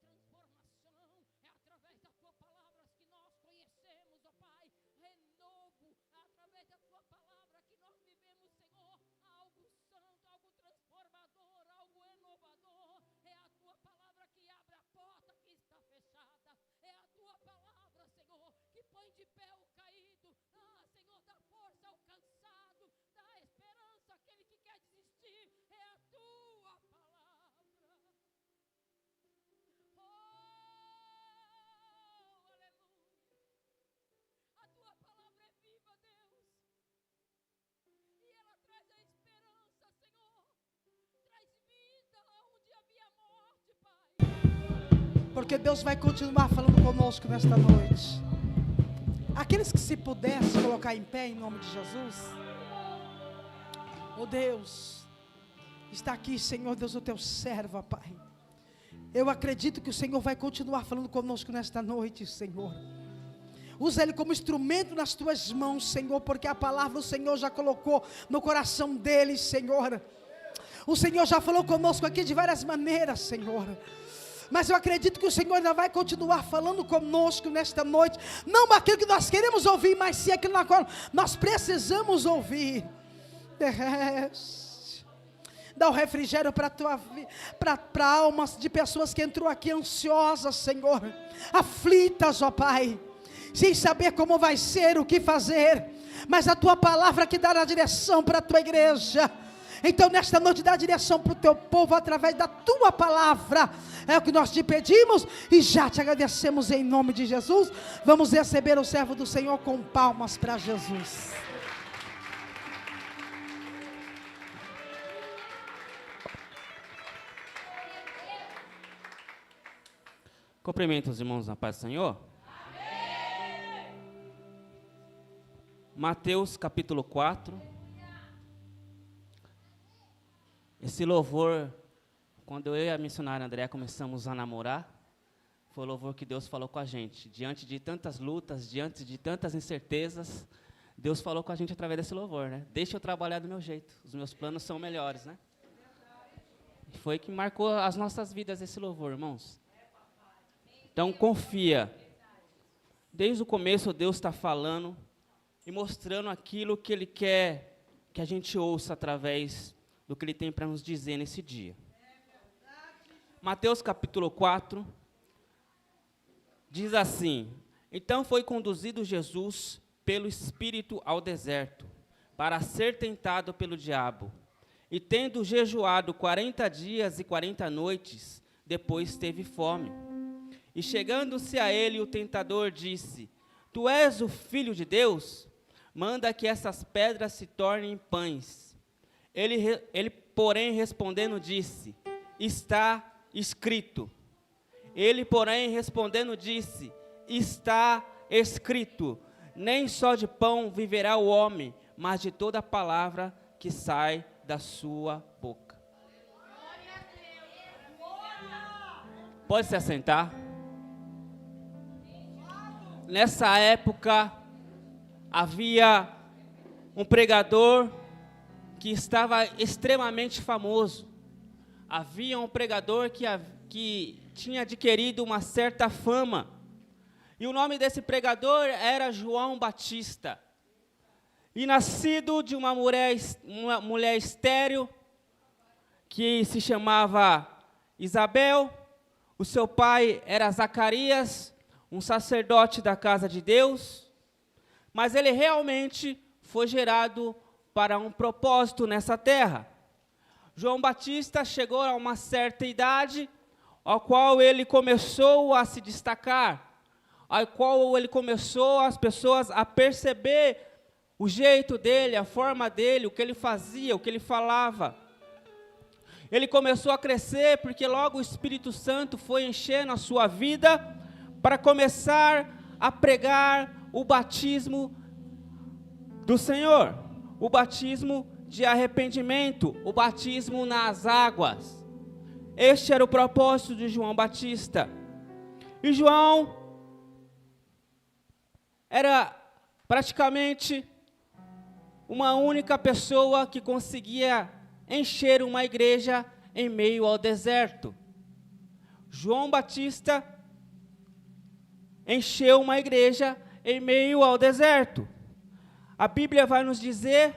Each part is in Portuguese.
que traz a transformação. É através da tua palavra que nós conhecemos, ó Pai, renovo. É através da tua palavra que nós vivemos, Senhor, algo santo, algo transformador, algo renovador. É a tua palavra que abre a porta que está fechada. É a tua palavra, Senhor, que põe de pé o caído. Senhor, dá força ao cansado, dá esperança àquele que quer desistir. É a tua palavra. Oh, aleluia. A tua palavra é viva, Deus. E ela traz a esperança, Senhor. Traz vida onde havia morte, Pai. Porque Deus vai continuar falando conosco nesta noite. Aqueles que se pudessem colocar em pé em nome de Jesus. Oh Deus, está aqui, Senhor Deus, o teu servo, Pai. Eu acredito que o Senhor vai continuar falando conosco nesta noite, Senhor. Usa ele como instrumento nas tuas mãos, Senhor, porque a palavra o Senhor já colocou no coração dele, Senhor. O Senhor já falou conosco aqui de várias maneiras, Senhor. Mas eu acredito que o Senhor ainda vai continuar falando conosco nesta noite. Não aquilo que nós queremos ouvir, mas sim aquilo na qual nós precisamos ouvir. Dá o refrigério para almas de pessoas que entrou aqui ansiosas, Senhor, aflitas, ó Pai, sem saber como vai ser, o que fazer, mas a tua palavra que dá a direção para a tua igreja. Então nesta noite dá a direção para o teu povo através da tua palavra. É o que nós te pedimos e já te agradecemos em nome de Jesus. Vamos receber o servo do Senhor com palmas para Jesus. Cumprimento os irmãos na paz do Senhor. Amém. Mateus capítulo 4. Esse louvor, quando eu e a missionária Andréa começamos a namorar, foi o louvor que Deus falou com a gente. Diante de tantas lutas, diante de tantas incertezas, Deus falou com a gente através desse louvor, né? Deixa eu trabalhar do meu jeito, os meus planos são melhores, né? E foi que marcou as nossas vidas esse louvor, irmãos. Então confia. Desde o começo Deus está falando e mostrando aquilo que Ele quer que a gente ouça através do que Ele tem para nos dizer nesse dia. Mateus capítulo 4 diz assim: então foi conduzido Jesus pelo Espírito ao deserto, para ser tentado pelo diabo. E tendo jejuado 40 dias e 40 noites, depois teve fome. E chegando-se a ele, o tentador disse: tu és o Filho de Deus? Manda que essas pedras se tornem pães. Ele, porém, respondendo, disse: está escrito. Ele, porém, respondendo, disse: está escrito, nem só de pão viverá o homem, mas de toda a palavra que sai da sua boca. Pode se assentar. Nessa época, havia um pregador que estava extremamente famoso. Havia um pregador que tinha adquirido uma certa fama. E o nome desse pregador era João Batista. E nascido de uma mulher estéril, que se chamava Isabel. O seu pai era Zacarias, um sacerdote da casa de Deus. Mas ele realmente foi gerado para um propósito nessa terra. João Batista chegou a uma certa idade, ao qual ele começou a se destacar, ao qual ele começou as pessoas a perceber o jeito dele, a forma dele, o que ele fazia, o que ele falava. Ele começou a crescer porque logo o Espírito Santo foi enchendo a sua vida para começar a pregar o batismo do Senhor, o batismo de arrependimento, o batismo nas águas. Este era o propósito de João Batista. E João era praticamente uma única pessoa que conseguia encher uma igreja em meio ao deserto. João Batista encheu uma igreja em meio ao deserto. A Bíblia vai nos dizer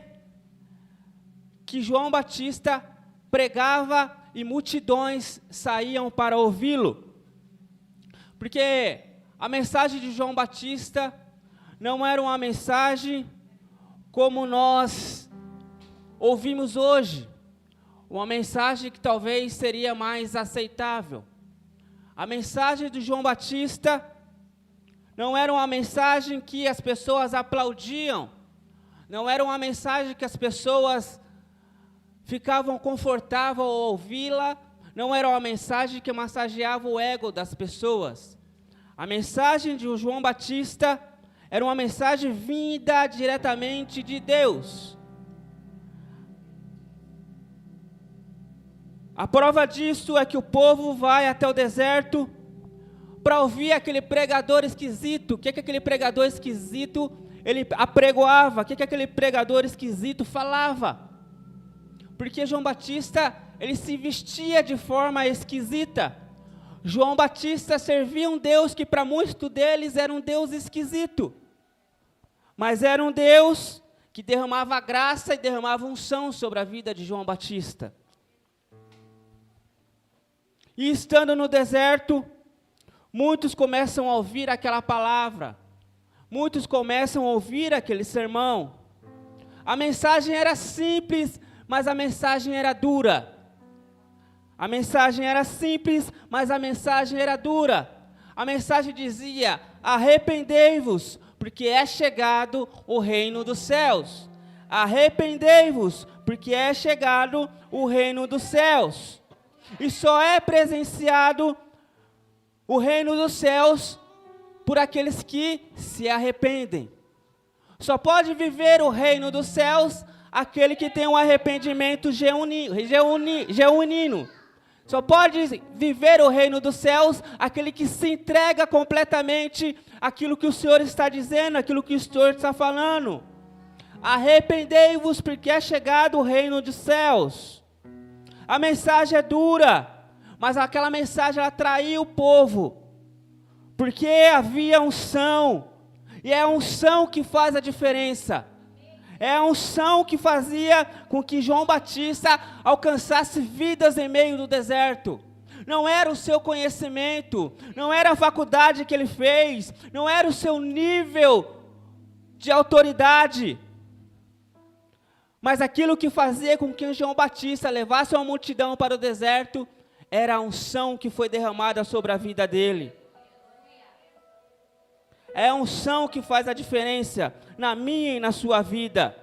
que João Batista pregava e multidões saíam para ouvi-lo. Porque a mensagem de João Batista não era uma mensagem como nós ouvimos hoje, uma mensagem que talvez seria mais aceitável. A mensagem de João Batista não era uma mensagem que as pessoas aplaudiam, não era uma mensagem que as pessoas ficavam confortáveis ao ouvi-la, não era uma mensagem que massageava o ego das pessoas. A mensagem de João Batista era uma mensagem vinda diretamente de Deus. A prova disso é que o povo vai até o deserto para ouvir aquele pregador esquisito. O que aquele pregador esquisito ele apregoava? O que aquele pregador esquisito falava? Porque João Batista, ele se vestia de forma esquisita. João Batista servia um Deus que para muitos deles era um Deus esquisito. Mas era um Deus que derramava graça e derramava unção sobre a vida de João Batista. E estando no deserto, muitos começam a ouvir aquela palavra. Muitos começam a ouvir aquele sermão. A mensagem era simples, mas a mensagem era dura. A mensagem era simples, mas a mensagem era dura. A mensagem dizia: arrependei-vos, porque é chegado o reino dos céus. Arrependei-vos, porque é chegado o reino dos céus. E só é presenciado o reino dos céus por aqueles que se arrependem. Só pode viver o reino dos céus aquele que tem um arrependimento genuíno. Só pode viver o reino dos céus aquele que se entrega completamente àquilo que o Senhor está dizendo, aquilo que o Senhor está falando. Arrependei-vos, porque é chegado o reino dos céus. A mensagem é dura, mas aquela mensagem atraiu o povo, porque havia unção, e é a unção que faz a diferença. É a unção que fazia com que João Batista alcançasse vidas em meio do deserto. Não era o seu conhecimento, não era a faculdade que ele fez, não era o seu nível de autoridade. Mas aquilo que fazia com que João Batista levasse uma multidão para o deserto, era a unção que foi derramada sobre a vida dele. É a unção que faz a diferença na minha e na sua vida.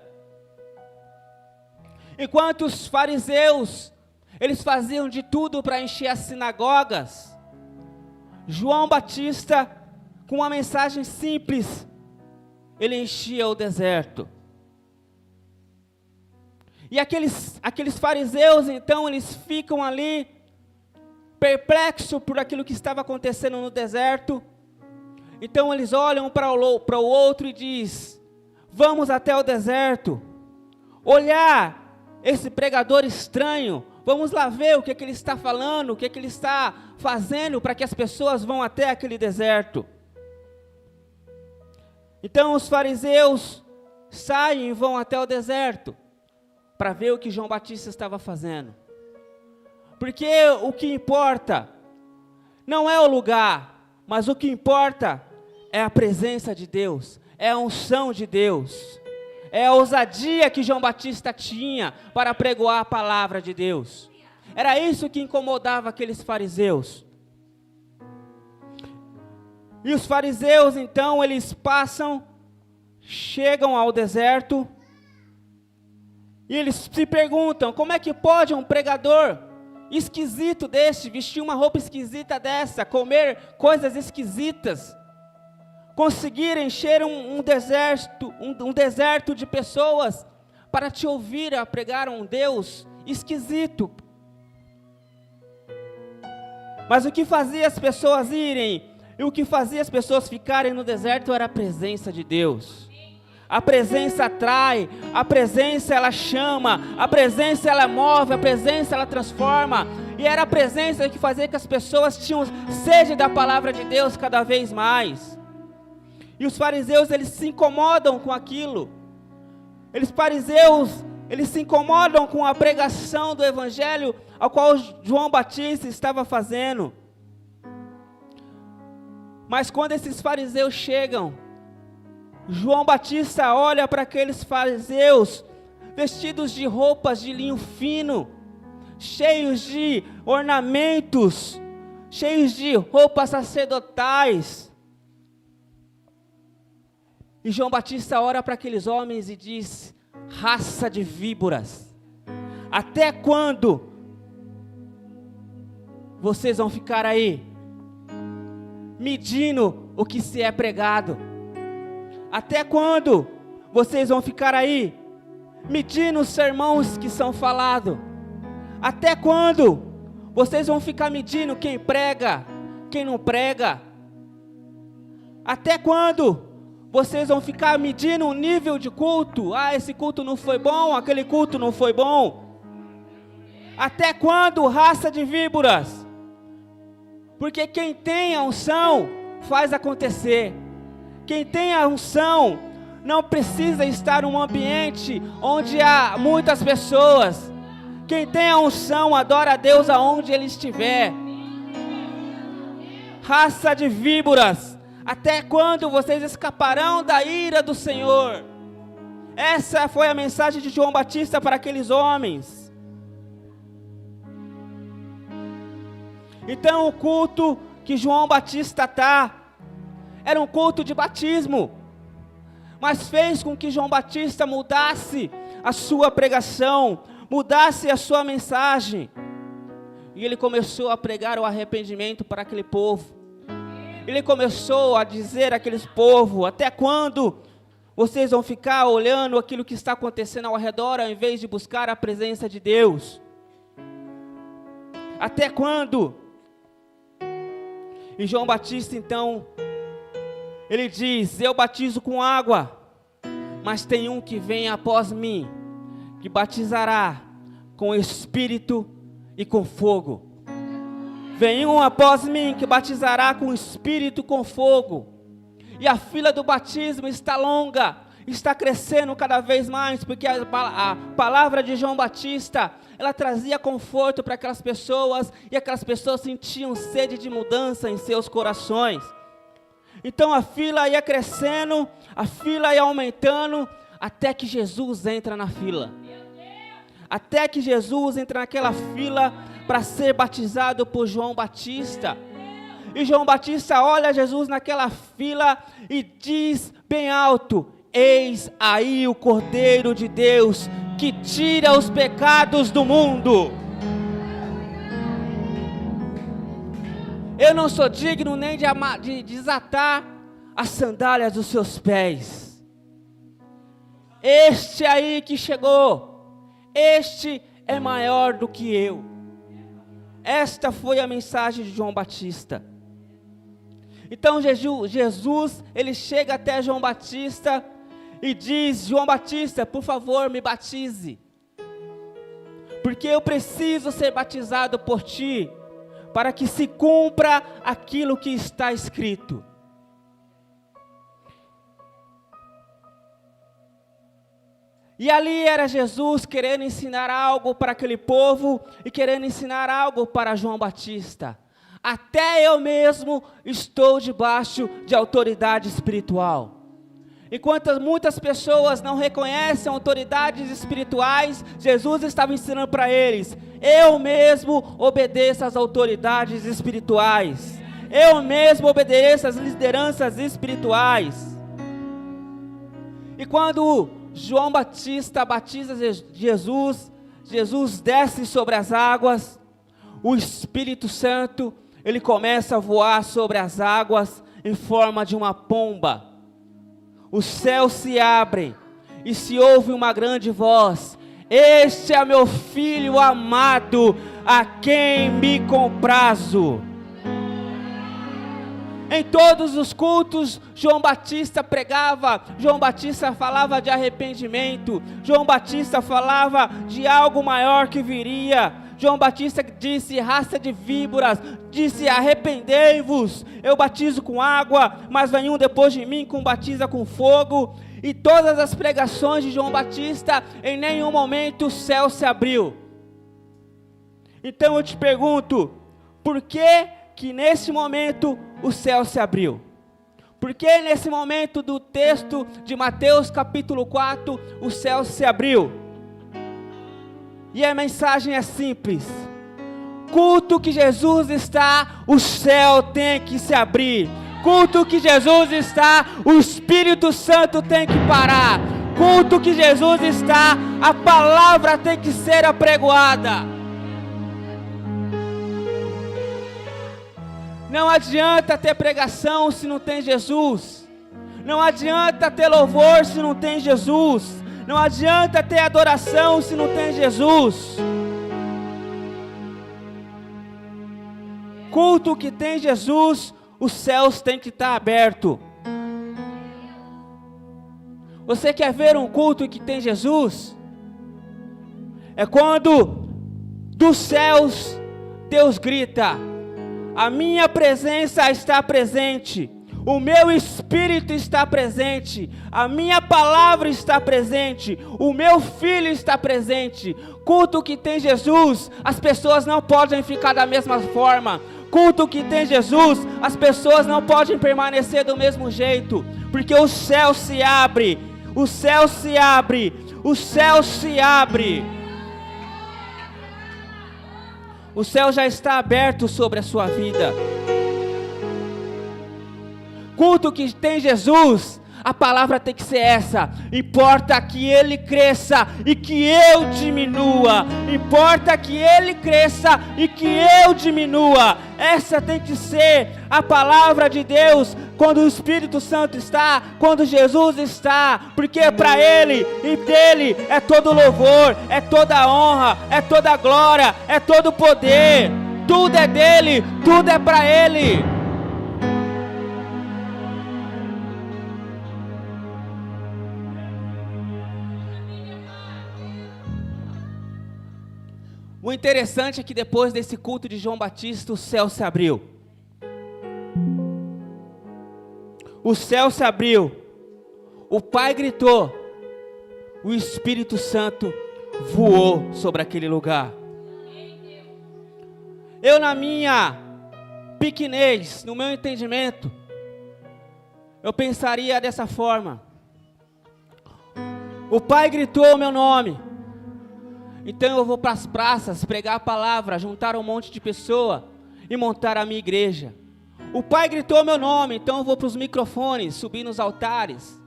Enquanto os fariseus, eles faziam de tudo para encher as sinagogas, João Batista, com uma mensagem simples, ele enchia o deserto. E aqueles fariseus, então, eles ficam ali, perplexos por aquilo que estava acontecendo no deserto. Então eles olham para o outro e dizem: vamos até o deserto, olhar esse pregador estranho, vamos lá ver o que ele está falando, o que ele está fazendo para que as pessoas vão até aquele deserto. Então os fariseus saem e vão até o deserto, para ver o que João Batista estava fazendo. Porque o que importa não é o lugar, mas o que importa é a presença de Deus, é a unção de Deus, é a ousadia que João Batista tinha para pregoar a palavra de Deus. Era isso que incomodava aqueles fariseus. E os fariseus, então, eles chegam ao deserto, e eles se perguntam: como é que pode um pregador esquisito desse, vestir uma roupa esquisita dessa, comer coisas esquisitas, conseguir encher um deserto de pessoas para te ouvir a pregar um Deus esquisito? Mas o que fazia as pessoas irem, e o que fazia as pessoas ficarem no deserto era a presença de Deus. A presença atrai, a presença ela chama, a presença ela move, a presença ela transforma. E era a presença que fazia que as pessoas tinham sede da palavra de Deus cada vez mais. E os fariseus, eles se incomodam com aquilo. Eles se incomodam com a pregação do evangelho ao qual João Batista estava fazendo. Mas quando esses fariseus chegam, João Batista olha para aqueles fariseus vestidos de roupas de linho fino, cheios de ornamentos, cheios de roupas sacerdotais. E João Batista olha para aqueles homens e diz: raça de víboras, até quando vocês vão ficar aí medindo o que se é pregado? Até quando vocês vão ficar aí medindo os sermões que são falados? Até quando vocês vão ficar medindo quem prega, quem não prega? Até quando vocês vão ficar medindo o nível de culto? Ah, esse culto não foi bom, aquele culto não foi bom. Até quando, raça de víboras? Porque quem tem a unção faz acontecer. Quem tem a unção não precisa estar num ambiente onde há muitas pessoas. Quem tem a unção adora a Deus aonde ele estiver. Raça de víboras, até quando vocês escaparão da ira do Senhor? Essa foi a mensagem de João Batista para aqueles homens. Então o culto que João Batista era um culto de batismo, mas fez com que João Batista mudasse a sua pregação, mudasse a sua mensagem, e ele começou a pregar o arrependimento para aquele povo. Ele começou a dizer àqueles povo: até quando vocês vão ficar olhando aquilo que está acontecendo ao redor, ao invés de buscar a presença de Deus? Até quando? E João Batista então, ele diz: eu batizo com água, mas tem um que vem após mim, que batizará com Espírito e com fogo. Vem um após mim que batizará com Espírito e com fogo. E a fila do batismo está longa, está crescendo cada vez mais, porque a palavra de João Batista, ela trazia conforto para aquelas pessoas, e aquelas pessoas sentiam sede de mudança em seus corações. Então a fila ia crescendo, a fila ia aumentando, até que Jesus entra na fila. Até que Jesus entra naquela fila para ser batizado por João Batista. E João Batista olha Jesus naquela fila e diz bem alto: eis aí o Cordeiro de Deus, que tira os pecados do mundo. Eu não sou digno nem de desatar as sandálias dos seus pés. Este aí que chegou, este é maior do que eu. Esta foi a mensagem de João Batista. Então Jesus, ele chega até João Batista e diz: João Batista, por favor, me batize, porque eu preciso ser batizado por ti, para que se cumpra aquilo que está escrito. E ali era Jesus querendo ensinar algo para aquele povo, e querendo ensinar algo para João Batista. Até eu mesmo estou debaixo de autoridade espiritual. Enquanto muitas pessoas não reconhecem autoridades espirituais, Jesus estava ensinando para eles: eu mesmo obedeço às autoridades espirituais. Eu mesmo obedeço às lideranças espirituais. E quando João Batista batiza Jesus, Jesus desce sobre as águas, o Espírito Santo, ele começa a voar sobre as águas em forma de uma pomba. Os céus se abrem e se ouve uma grande voz: este é meu filho amado, a quem me comprazo. Em todos os cultos, João Batista pregava, João Batista falava de arrependimento, João Batista falava de algo maior que viria, João Batista disse: raça de víboras, disse: arrependei-vos, eu batizo com água, mas vem um depois de mim que batiza com fogo. E todas as pregações de João Batista, em nenhum momento o céu se abriu. Então eu te pergunto, por que nesse momento o céu se abriu? Por que nesse momento do texto de Mateus capítulo 4, o céu se abriu? E a mensagem é simples: culto que Jesus está, o céu tem que se abrir. Culto que Jesus está, o Espírito Santo tem que parar. Culto que Jesus está, a palavra tem que ser apregoada. Não adianta ter pregação se não tem Jesus. Não adianta ter louvor se não tem Jesus. Não adianta ter adoração se não tem Jesus. Culto que tem Jesus, os céus têm que estar abertos. Você quer ver um culto que tem Jesus? É quando dos céus Deus grita: a minha presença está presente, o meu Espírito está presente, a minha palavra está presente, o meu Filho está presente. Culto que tem Jesus, as pessoas não podem ficar da mesma forma. Culto que tem Jesus, as pessoas não podem permanecer do mesmo jeito, porque o céu se abre, o céu se abre, o céu se abre. O céu já está aberto sobre a sua vida. Culto que tem Jesus, a palavra tem que ser essa: importa que Ele cresça e que eu diminua. Importa que Ele cresça e que eu diminua. Essa tem que ser a palavra de Deus quando o Espírito Santo está, quando Jesus está, porque para Ele e dEle é todo louvor, é toda honra, é toda glória, é todo poder. Tudo é dEle, tudo é para Ele. O interessante é que depois desse culto de João Batista, o céu se abriu. O céu se abriu. O Pai gritou. O Espírito Santo voou sobre aquele lugar. Eu, na minha pequenez, no meu entendimento, eu pensaria dessa forma: o Pai gritou o meu nome, então eu vou para as praças pregar a palavra, juntar um monte de pessoa e montar a minha igreja. O Pai gritou meu nome, então eu vou para os microfones, subir nos altares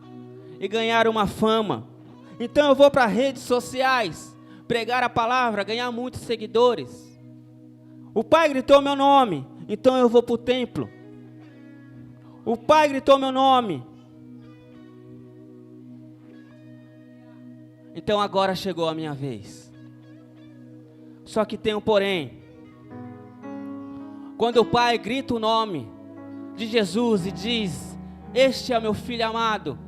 e ganhar uma fama. Então eu vou para as redes sociais, pregar a palavra, ganhar muitos seguidores. O Pai gritou meu nome, então eu vou para o templo. O Pai gritou meu nome, então agora chegou a minha vez. Só que tem um porém. Quando o Pai grita o nome de Jesus e diz: este é o meu Filho amado,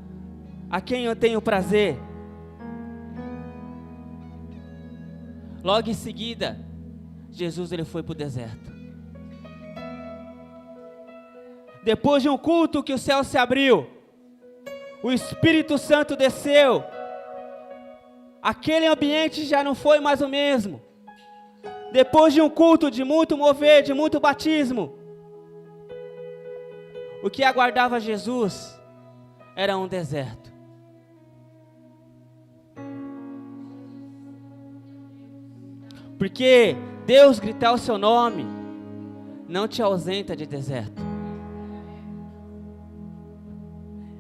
a quem eu tenho prazer, logo em seguida, Jesus ele foi para o deserto. Depois de um culto que o céu se abriu, o Espírito Santo desceu, aquele ambiente já não foi mais o mesmo. Depois de um culto de muito mover, de muito batismo, o que aguardava Jesus era um deserto. Porque Deus gritar o seu nome não te ausenta de deserto.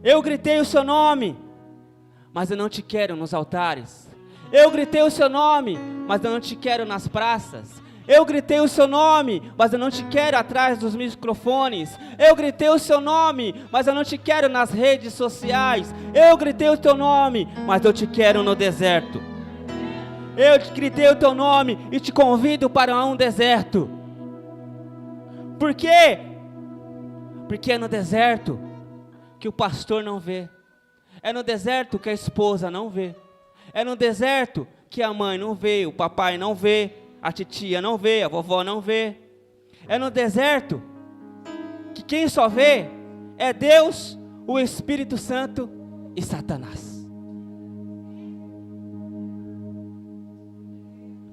Eu gritei o seu nome, mas eu não te quero nos altares. Eu gritei o seu nome, mas eu não te quero nas praças. Eu gritei o seu nome, mas eu não te quero atrás dos microfones. Eu gritei o seu nome, mas eu não te quero nas redes sociais. Eu gritei o teu nome, mas eu te quero no deserto. Eu gritei o teu nome e te convido para um deserto. Por quê? Porque é no deserto que o pastor não vê. É no deserto que a esposa não vê. É no deserto que a mãe não vê, o papai não vê. a titia não vê, a vovó não vê. É no deserto que quem só vê é Deus, o Espírito Santo e Satanás.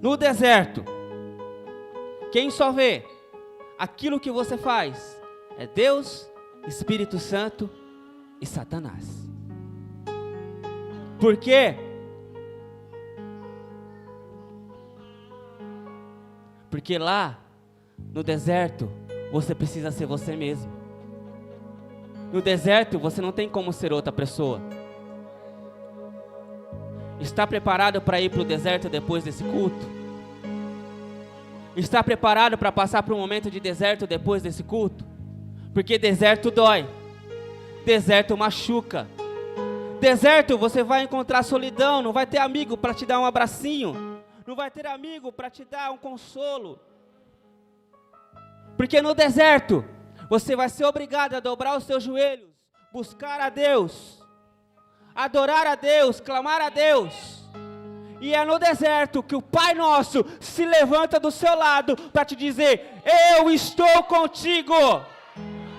No deserto, quem só vê aquilo que você faz é Deus, Espírito Santo e Satanás. Por quê? Porque lá, no deserto, você precisa ser você mesmo. No deserto, você não tem como ser outra pessoa. Está preparado para ir para o deserto depois desse culto? Está preparado para passar por um momento de deserto depois desse culto? Porque deserto dói. Deserto machuca. Deserto você vai encontrar solidão, não vai ter amigo para te dar um abracinho. Não vai ter amigo para te dar um consolo. Porque no deserto, você vai ser obrigado a dobrar os seus joelhos, buscar a Deus, adorar a Deus, clamar a Deus. E é no deserto que o Pai Nosso se levanta do seu lado para te dizer: eu estou contigo.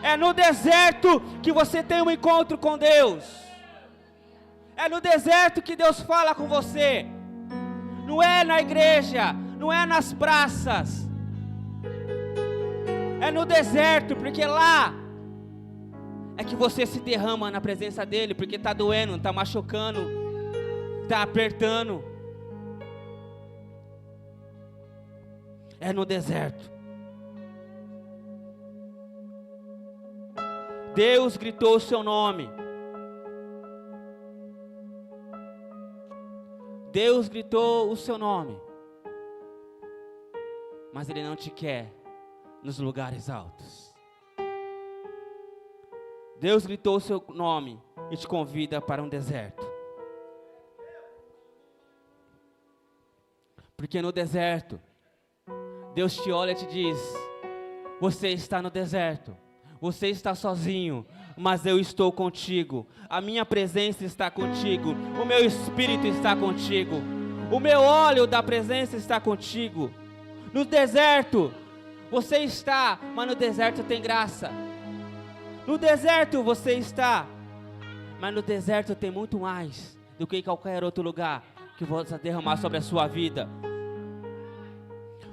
É no deserto que você tem um encontro com Deus. É no deserto que Deus fala com você. Não é na igreja, não é nas praças. É no deserto, porque lá é que você se derrama na presença dEle, porque está doendo, está machucando, está apertando. É no deserto. Deus gritou o seu nome. Deus gritou o seu nome. Mas Ele não te quer nos lugares altos. Deus gritou o seu nome e te convida para um deserto. Porque no deserto, Deus te olha e te diz: você está no deserto, você está sozinho, mas eu estou contigo. A minha presença está contigo, o meu Espírito está contigo, o meu óleo da presença está contigo. No deserto, você está, mas no deserto tem graça. No deserto você está, mas no deserto tem muito mais do que em qualquer outro lugar que possa derramar sobre a sua vida.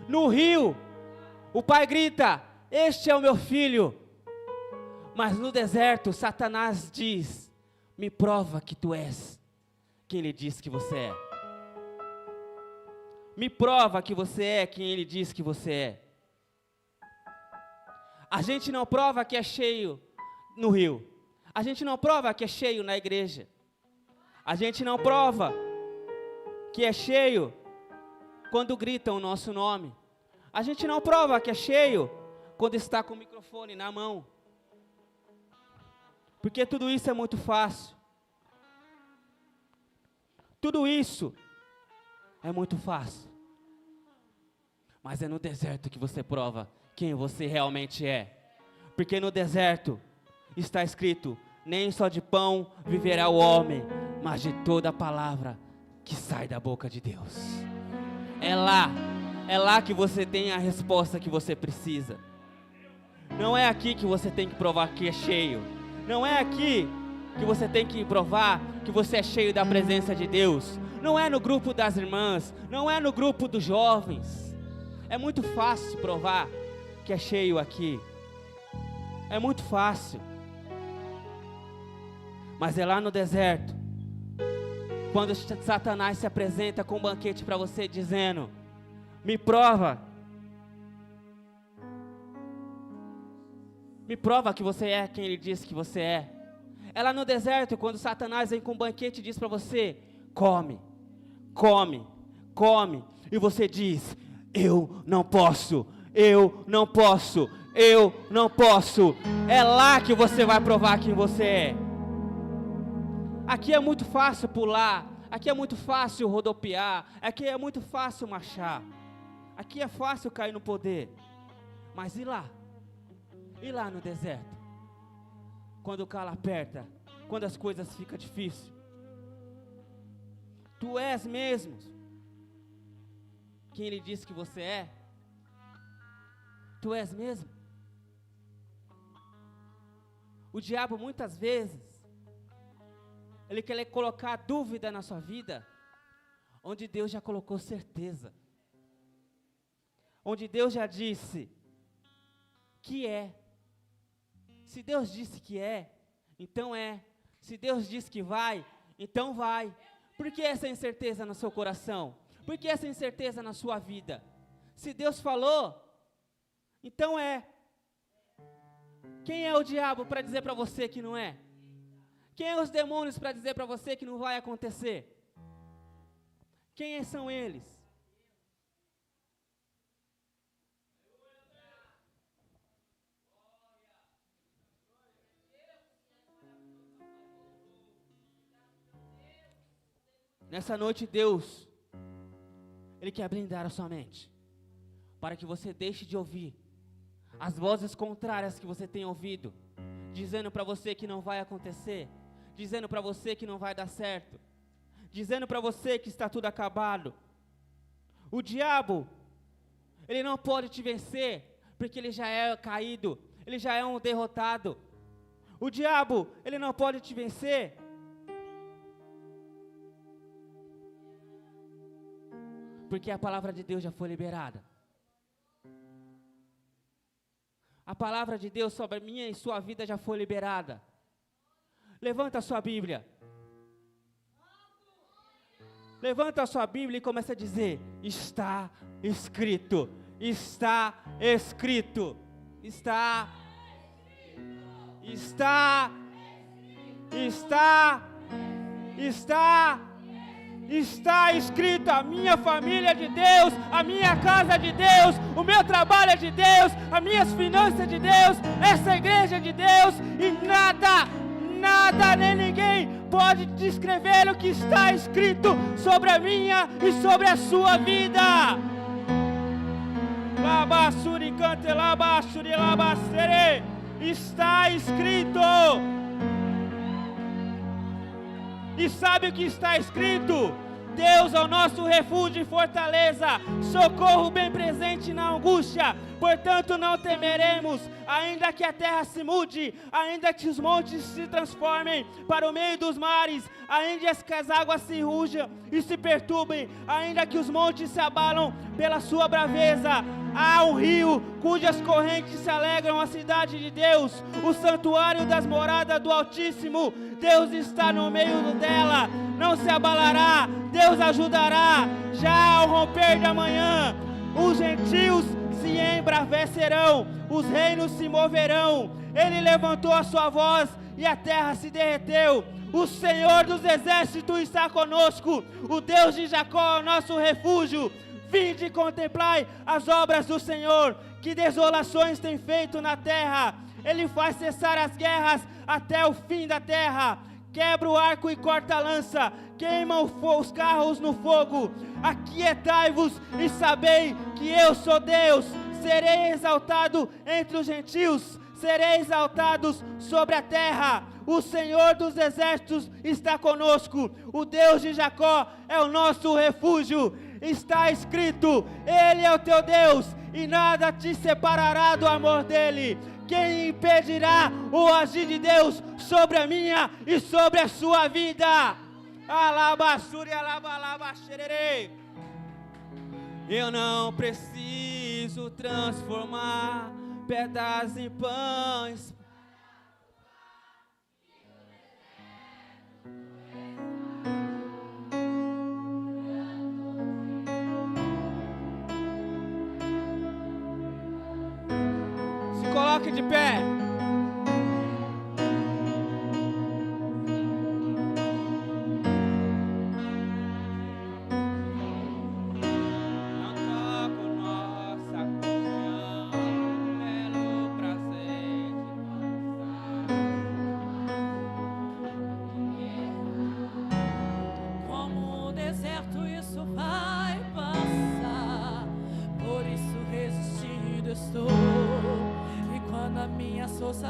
No rio, o pai grita: este é o meu filho. Mas no deserto, Satanás diz: me prova que tu és quem ele diz que você é. Me prova que você é quem ele diz que você é. A gente não prova que é cheio no rio. A gente não prova que é cheio na igreja. A gente não prova que é cheio quando gritam o nosso nome. A gente não prova que é cheio quando está com o microfone na mão. Porque tudo isso é muito fácil. Tudo isso é muito fácil. Mas é no deserto que você prova quem você realmente é. Porque no deserto está escrito: nem só de pão viverá o homem, mas de toda a palavra que sai da boca de Deus. É lá que você tem a resposta que você precisa. Não é aqui que você tem que provar que é cheio. Não é aqui que você tem que provar que você é cheio da presença de Deus. Não é no grupo das irmãs, não é no grupo dos jovens. É muito fácil provar que é cheio aqui. É muito fácil. Mas é lá no deserto, quando Satanás se apresenta com um banquete para você dizendo: me prova. Me prova que você é quem ele diz que você é. É lá no deserto, quando Satanás vem com um banquete e diz para você: come, come, come. E você diz: eu não posso, eu não posso, eu não posso. É lá que você vai provar quem você é. Aqui é muito fácil pular, aqui é muito fácil rodopiar, aqui é muito fácil marchar, aqui é fácil cair no poder. Mas e lá? E lá no deserto? Quando o calo aperta, quando as coisas ficam difíceis. Tu és mesmo quem Ele diz que você é? Tu és mesmo? O diabo muitas vezes, ele quer colocar dúvida na sua vida, onde Deus já colocou certeza. Onde Deus já disse que é. Se Deus disse que é, então é. Se Deus disse que vai, então vai. Por que essa incerteza no seu coração? Por que essa incerteza na sua vida? Se Deus falou, então é. Quem é o diabo para dizer para você que não é? Quem é os demônios para dizer para você que não vai acontecer? Quem são eles? Nessa noite, Deus, Ele quer blindar a sua mente, para que você deixe de ouvir as vozes contrárias que você tem ouvido, dizendo para você que não vai acontecer, dizendo para você que não vai dar certo, dizendo para você que está tudo acabado. O diabo, ele não pode te vencer, porque ele já é caído, ele já é um derrotado. O diabo, ele não pode te vencer, porque a palavra de Deus já foi liberada. A palavra de Deus sobre a minha e sua vida já foi liberada. Levanta a sua Bíblia. Levanta a sua Bíblia e começa a dizer: está escrito, está escrito, está escrito. A minha família é de Deus, a minha casa é de Deus, o meu trabalho é de Deus, as minhas finanças é de Deus, essa igreja é de Deus, e nada nem ninguém pode descrever o que está escrito sobre a minha e sobre a sua vida. Está escrito. E sabe o que está escrito? Deus é o nosso refúgio e fortaleza, socorro bem presente na angústia. Portanto não temeremos, ainda que a terra se mude, ainda que os montes se transformem para o meio dos mares, ainda que as águas se rujam e se perturbem, ainda que os montes se abalam pela sua braveza. Há um rio cujas correntes se alegram a cidade de Deus, o santuário das moradas do Altíssimo. Deus está no meio dela, não se abalará, Deus ajudará. Já ao romper da manhã, os gentios se embravecerão, os reinos se moverão. Ele levantou a sua voz e a terra se derreteu. O Senhor dos exércitos está conosco, o Deus de Jacó é o nosso refúgio. Vinde e contemplai as obras do Senhor, que desolações tem feito na terra. Ele faz cessar as guerras até o fim da terra. Quebra o arco e corta a lança, queima os carros no fogo. Aquietai-vos e sabei que eu sou Deus. Serei exaltado entre os gentios, serei exaltados sobre a terra. O Senhor dos exércitos está conosco, o Deus de Jacó é o nosso refúgio. Está escrito: Ele é o teu Deus, e nada te separará do amor dele. Quem impedirá o agir de Deus sobre a minha e sobre a sua vida? Eu não preciso transformar pedras em pães. Se coloque de pé.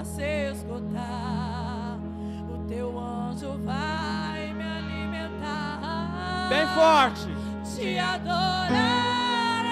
Se esgotar, o teu anjo vai me alimentar. Bem forte. Te adorar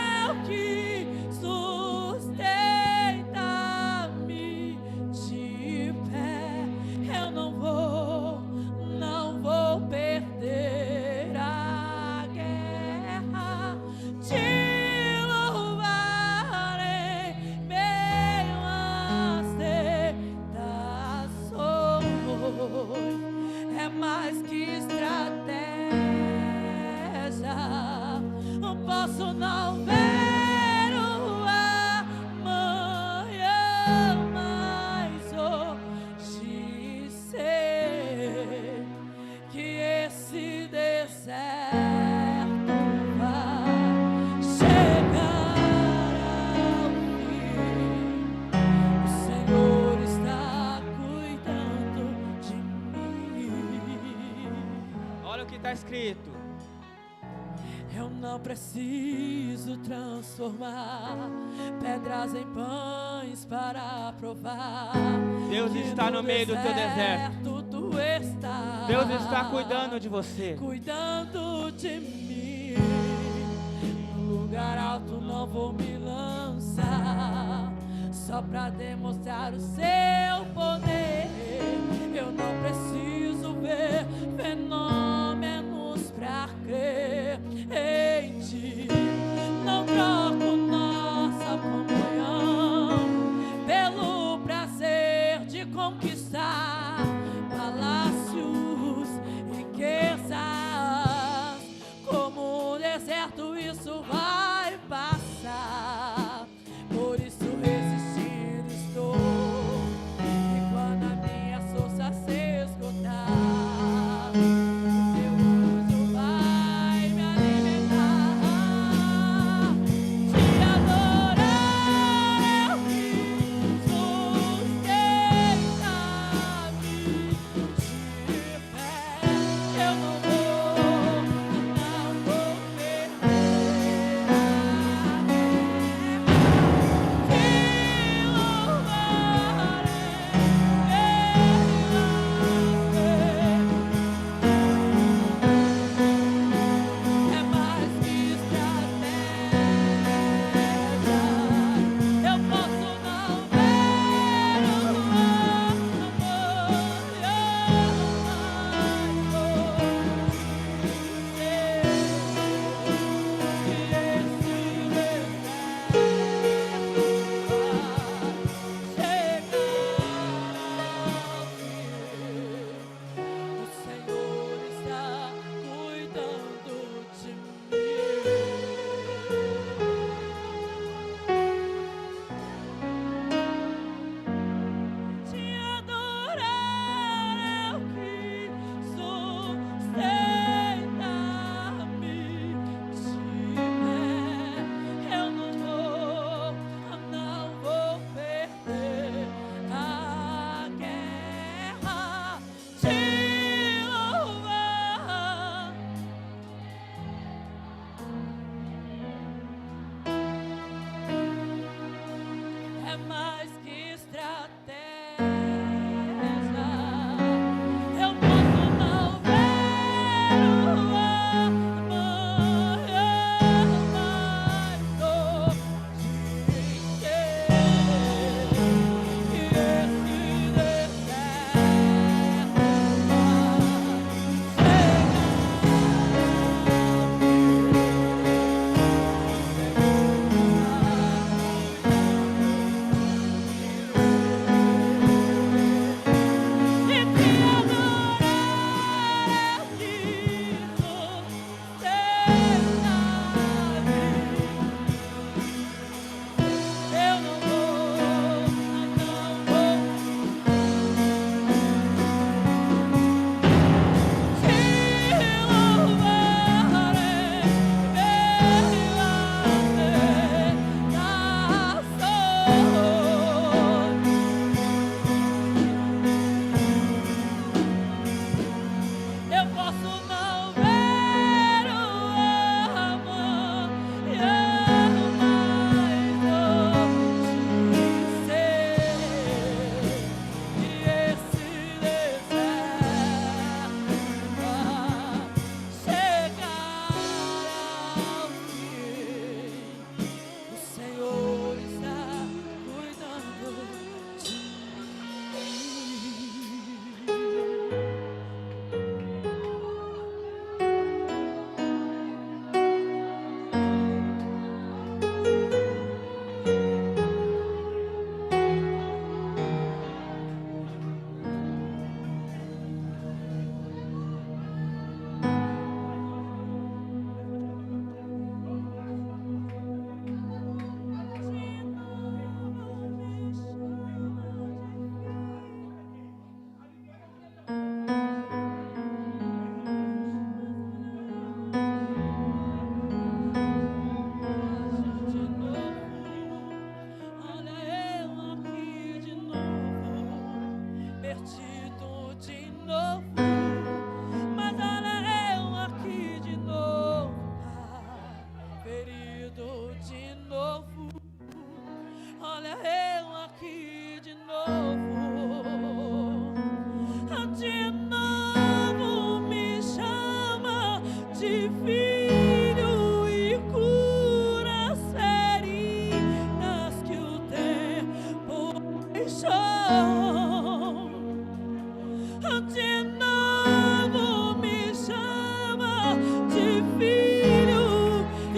posso não ver o amanhã, mas hoje sei que esse deserto vai chegar ao fim. O Senhor está cuidando de mim. Olha o que está escrito. Eu não preciso transformar pedras em pães para provar. Deus que está no meio do teu deserto. Tu está. Deus está cuidando de você. Cuidando de mim. No lugar alto não vou me lançar, só para demonstrar o seu poder. Eu não preciso ver fenômenos pra crer em ti. Não troco nossa comunhão pelo prazer de conquistar palácios, riquezas. Como um deserto isso vai passar. Por isso resistir estou. E quando a minha força se esgotar, teu anjo vai me alimentar. Te adorar eu quis, sustenta-me de pé. Eu não vou perder.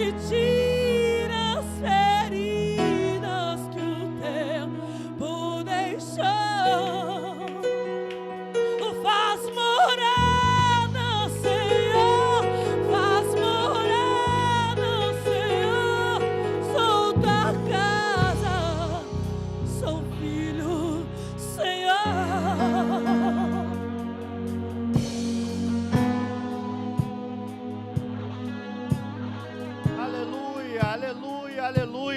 e tira as feridas que o tempo deixou. Faz morada, Senhor, faz morada, Senhor. Sou da casa, sou filho, Senhor. Aleluia, aleluia, aleluia.